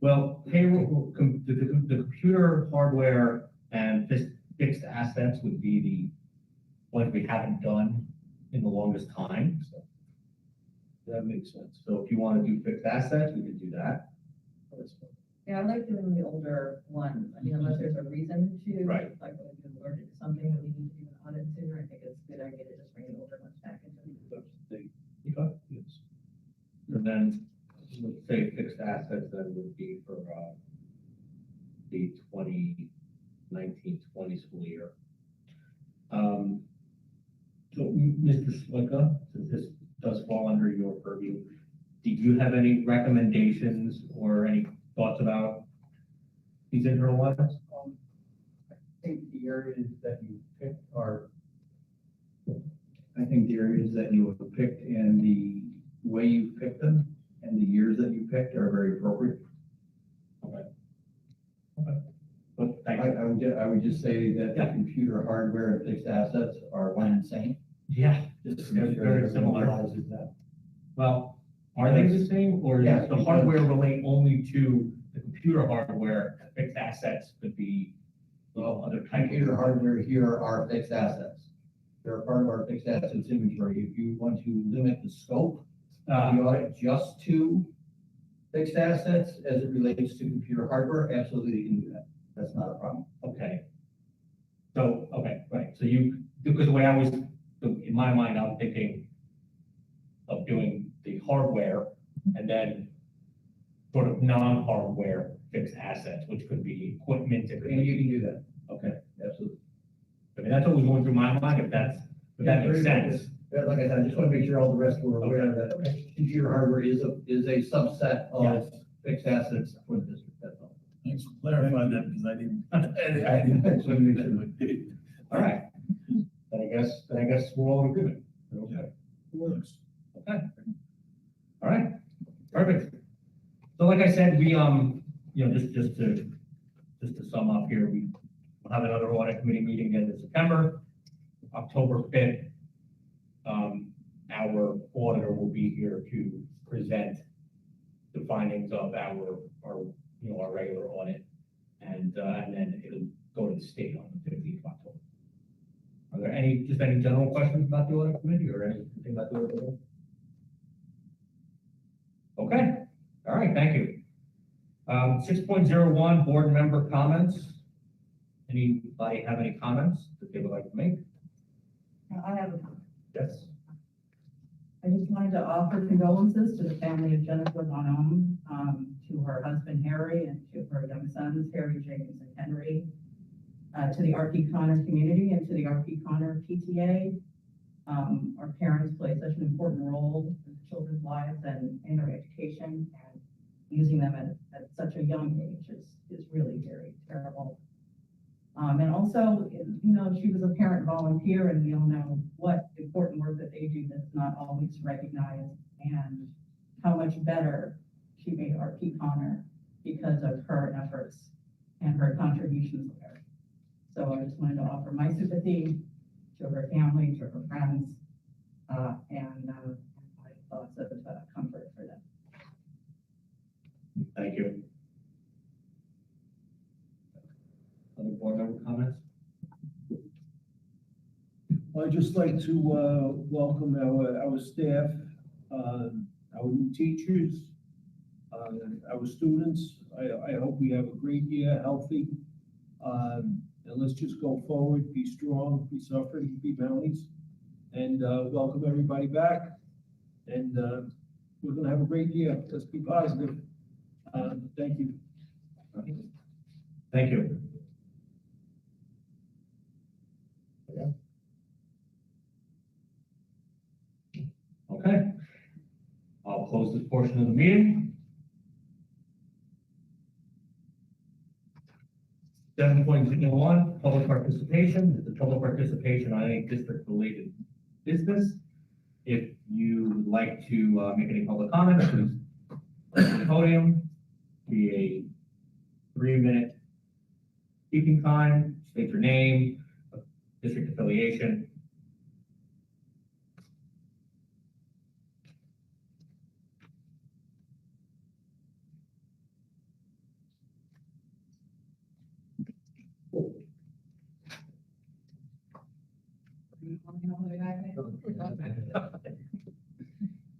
Well, payroll, the computer hardware and fixed assets would be the ones we haven't done in the longest time. So That makes sense. so if you want to do fixed assets, we could do that. Yeah, I like doing the older ones, I mean, unless there's a reason to. Right. Like when we alerted to something that we need to do an audit to, I think it's a good idea to just bring the older ones back into. Okay. And then, let's say fixed assets then would be for, the 2019-20 school year. So, Mr. Slicka, since this does fall under your purview, did you have any recommendations or any thoughts about these internal audits? I think the areas that you picked are, I think the areas that you have picked and the way you picked them and the years that you picked are very appropriate. But thank you. I would just say that the computer hardware and fixed assets are one and same. Yeah, Just very similar. realizes that. Well, are they the same, or Yeah. does the hardware relate only to the computer hardware, and fixed assets could be, well, other types Computer of? hardware here are fixed assets. They're part of our fixed assets inventory. If you want to limit the scope of the audit just to fixed assets as it relates to computer hardware, absolutely you can do that. That's not a problem. Okay. So, okay, right, so because the way I was, in my mind, I'm thinking of doing the hardware and then sort of non-hardware fixed assets, which could be equipment. It could And be- you can do that. Okay, Absolutely. I mean, that's always going through my mind, if that makes sense. Yeah, like I said, I just want to make sure all the rest were aware that computer hardware is a subset of Yes. fixed assets for the district. That's all. Thanks for clarifying that, because I didn't. Just wanted to make sure. All right. Then I guess we're all in agreement. Yeah. Works. Okay. All right, perfect. So like I said, we, you know, just to sum up here, we will have another audit committee meeting in September. October 5th, our auditor will be here to present the findings of our regular audit. And then it'll go to the state on the 15th of October. Are there any general questions about the audit committee or anything about the audit? Okay, all right, thank you. 6.01, board member comments. Anybody have any comments that they would like to make? I have a comment. Yes. I just wanted to offer condolences to the family of Jennifer Bonhomme, to her husband Harry, and to her young sons, Harry, James, and Henry, to the R.P. Connor community and to the R.P. Connor PTA. Our parents play such an important role in children's lives and in their education, and using them at such a young age is really very terrible. And also, you know, she was a parent volunteer, and we all know what important work that they do that's not always recognized, and how much better she made R.P. Connor because of her efforts and her contributions there. So I just wanted to offer my sympathy to her family, to her friends, and my thoughts of comfort for them. Thank you. Other board member comments? I'd just like to welcome our staff, our new teachers, our students. I hope we have a great year, healthy. And let's just go forward, be strong, be suffering, be mounties, and welcome everybody back. And we're gonna have a great year. Let's be positive. Thank you. Thank you. Okay. I'll close this portion of the meeting. 7.01, public participation. This is public participation on any district-related business. If you would like to make any public comments, please come to the podium. Be a 3-minute speaking time. State your name, district affiliation.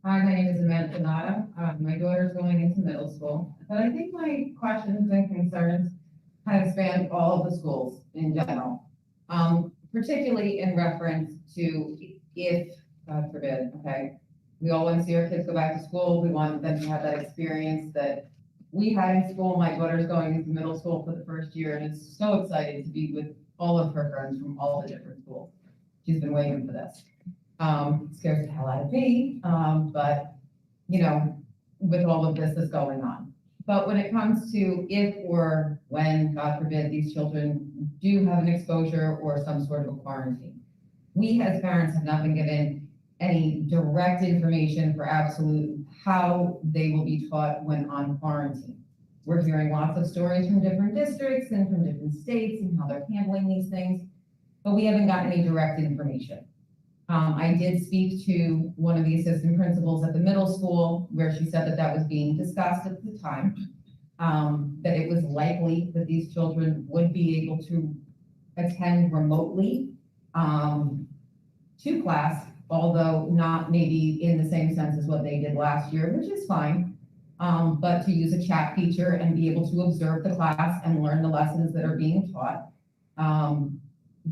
Hi, my name is Amanda Donato. My daughter's going into middle school, but I think my questions and concerns kind of span all of the schools in general, particularly in reference to if, God forbid, okay, we all want to see our kids go back to school. We want them to have that experience that we had in school. My daughter's going into middle school for the first year and is so excited to be with all of her friends from all the different schools. She's been waiting for this. Scares the hell out of me, but, you know, with all of this that's going on. But when it comes to if or when, God forbid, these children do have an exposure or some sort of a quarantine, we as parents have not been given any direct information for absolute how they will be taught when on quarantine. We're hearing lots of stories from different districts and from different states and how they're handling these things, but we haven't gotten any direct information. I did speak to one of the assistant principals at the middle school where she said that that was being discussed at the time, that it was likely that these children would be able to attend remotely to class, although not maybe in the same sense as what they did last year, which is fine, but to use a chat feature and be able to observe the class and learn the lessons that are being taught.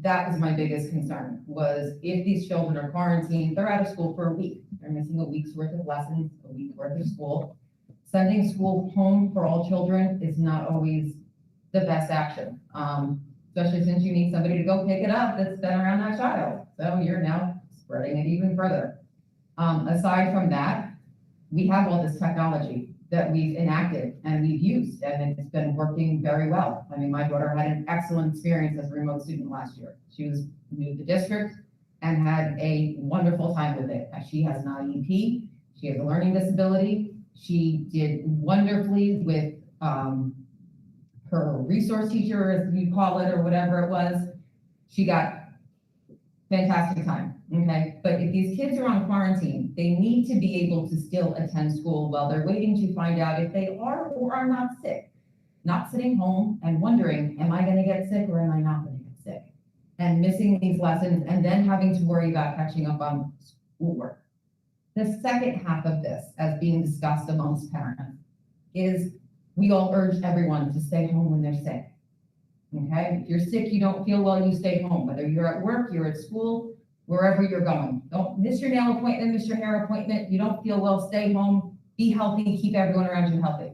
That was my biggest concern, was if these children are quarantined, they're out of school for a week. They're missing a week's worth of lessons, a week's worth of school. Sending school home for all children is not always the best action, especially since you need somebody to go pick it up that's been around that child. So you're now spreading it even further. Aside from that, we have all this technology that we've enacted and we've used, and it's been working very well. I mean, my daughter had an excellent experience as a remote student last year. She was new to the district and had a wonderful time with it. She has an IEP, she has a learning disability. She did wonderfully with her resource teacher, as you call it, or whatever it was. She got fantastic time. Okay, but if these kids are on quarantine, they need to be able to still attend school while they're waiting to find out if they are or are not sick. Not sitting home and wondering, am I going to get sick or am I not going to get sick? And missing these lessons and then having to worry about catching up on schoolwork. The second half of this, as being discussed amongst parents, is we all urge everyone to stay home when they're sick. Okay, if you're sick, you don't feel well, you stay home, whether you're at work, you're at school, wherever you're going. Don't miss your nail appointment, miss your hair appointment, you don't feel well, stay home, be healthy, keep everyone around you healthy.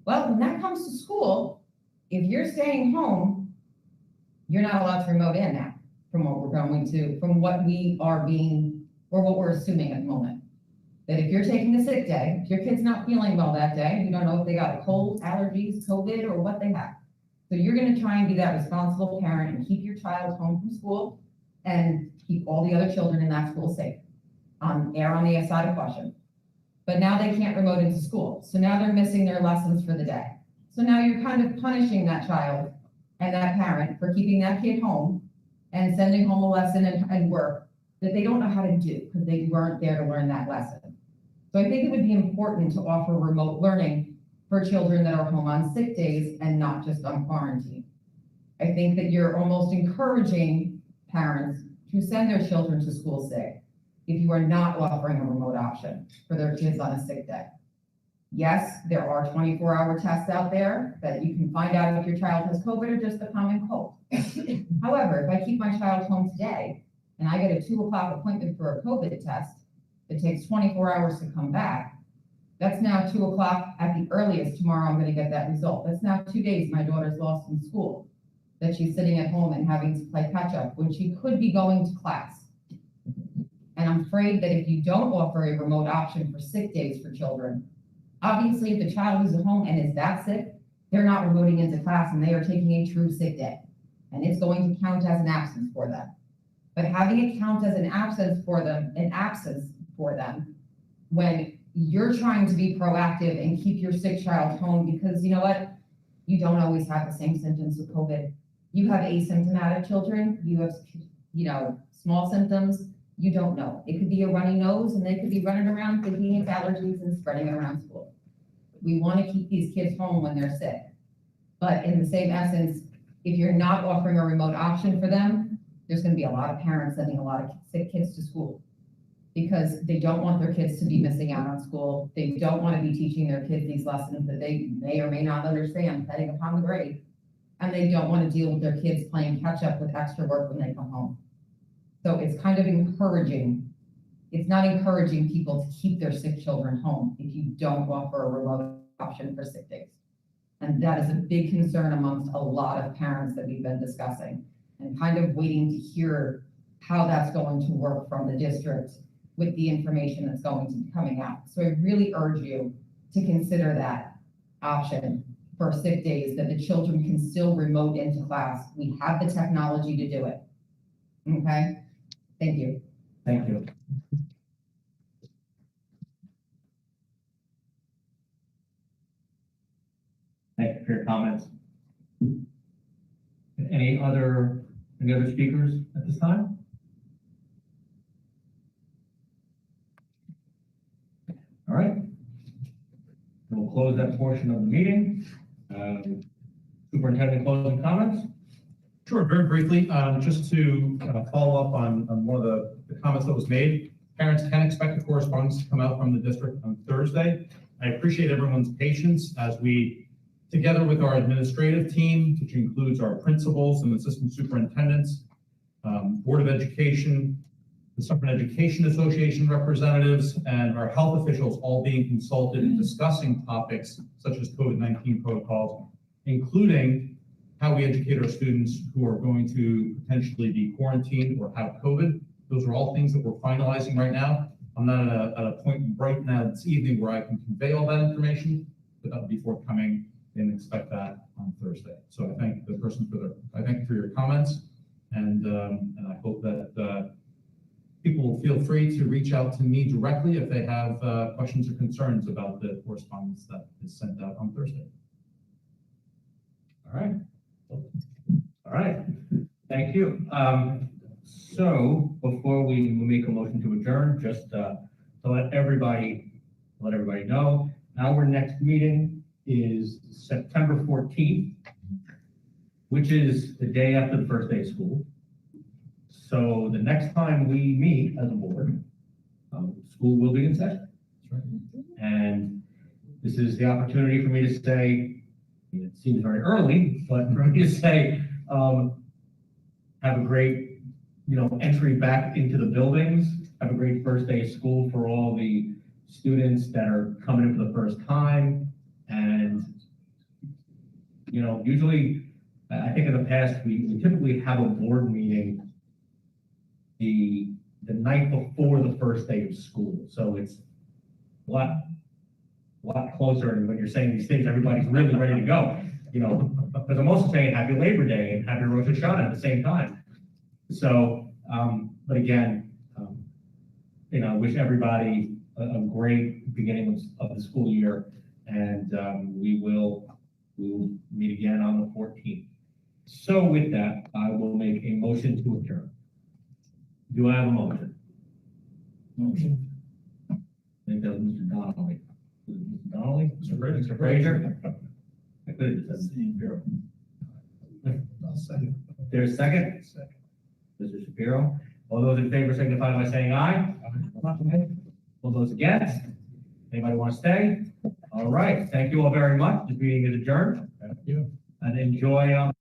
Well, when that comes to school, if you're staying home, you're not allowed to remote in now from what what we are being, or what we're assuming at the moment. That if you're taking a sick day, if your kid's not feeling well that day, you don't know if they got a cold, allergies, COVID, or what they have. So you're gonna try and be that responsible parent and keep your child home from school and keep all the other children in that school safe. Err on the side of caution. But now they can't remote into school. So now they're missing their lessons for the day. So now you're kind of punishing that child and that parent for keeping that kid home and sending home a lesson and work that they don't know how to do because they weren't there to learn that lesson. So I think it would be important to offer remote learning for children that are home on sick days and not just on quarantine. I think that you're almost encouraging parents to send their children to school sick if you are not offering a remote option for their kids on a sick day. Yes, there are 24-hour tests out there that you can find out if your child has COVID or just a common cold. However, if I keep my child home today and I get a 2 o'clock appointment for a COVID test, it takes 24 hours to come back. That's now 2 o'clock at the earliest. Tomorrow I'm gonna get that result. That's now 2 days my daughter's lost in school, that she's sitting at home and having to play catch up when she could be going to class. And I'm afraid that if you don't offer a remote option for sick days for children, obviously if the child is at home and is that sick, they're not remoting into class and they are taking a true sick day. And it's going to count as an absence for them. But having it count as an absence for them, when you're trying to be proactive and keep your sick child home, because you know what? You don't always have the same symptoms of COVID. You have asymptomatic children, you have, small symptoms, you don't know. It could be a runny nose and they could be running around thinking it's allergies and spreading it around school. We want to keep these kids home when they're sick. But in the same essence, if you're not offering a remote option for them, there's going to be a lot of parents sending a lot of sick kids to school because they don't want their kids to be missing out on school. They don't want to be teaching their kids these lessons that they may or may not understand, depending upon the grade. And they don't want to deal with their kids playing catch up with extra work when they come home. So it's kind of encouraging. It's not encouraging people to keep their sick children home if you don't offer a remote option for sick days. And that is a big concern amongst a lot of parents that we've been discussing and kind of waiting to hear how that's going to work from the district with the information that's going to be coming out. So I really urge you to consider that option for sick days, that the children can still remote into class. We have the technology to do it. Okay, thank you. Thank you. Thank you for your comments. Any other speakers at this time? All right. We'll close that portion of the meeting. Superintendent, closing comments? Sure, very briefly, just to follow up on one of the comments that was made. Parents can expect a correspondence to come out from the district on Thursday. I appreciate everyone's patience as we, together with our administrative team, which includes our principals and assistant superintendents, Board of Education, the Suffern Education Association representatives, and our health officials all being consulted and discussing topics such as COVID-19 protocols, including how we educate our students who are going to potentially be quarantined or have COVID. Those are all things that we're finalizing right now. I'm not at a point right now this evening where I can convey all that information, but that'll be forthcoming and expect that on Thursday. So I thank the person I thank you for your comments, and I hope that people will feel free to reach out to me directly if they have questions or concerns about the correspondence that is sent out on Thursday. All right. All right. Thank you. So before we make a motion to adjourn, just to let everybody know, our next meeting is September 14th, which is the day after the first day of school. So the next time we meet as a board, school will be in session. And this is the opportunity for me to say, it seems very early, but for me to say, have a great, entry back into the buildings. Have a great first day of school for all the students that are coming in for the first time. And, usually, I think in the past, we typically have a board meeting the night before the first day of school. So it's a lot closer. And when you're saying these things, everybody's really ready to go, because I'm also saying Happy Labor Day and Happy Rosh Hashanah at the same time. So, but again, I wish everybody a great beginning of the school year, and we will meet again on the 14th. So with that, I will make a motion to adjourn. Do I have a motion? Motion. I think that was Mr. Donnelly. Was it Mr. Donnelly? Mr. Frazier? I could have just said Shapiro. I'll second. There's a second? Second. Mr. Shapiro. All those in favor signify by saying aye. All those against? Anybody want to stay? All right, thank you all very much. This meeting is adjourned. Thank you. And enjoy,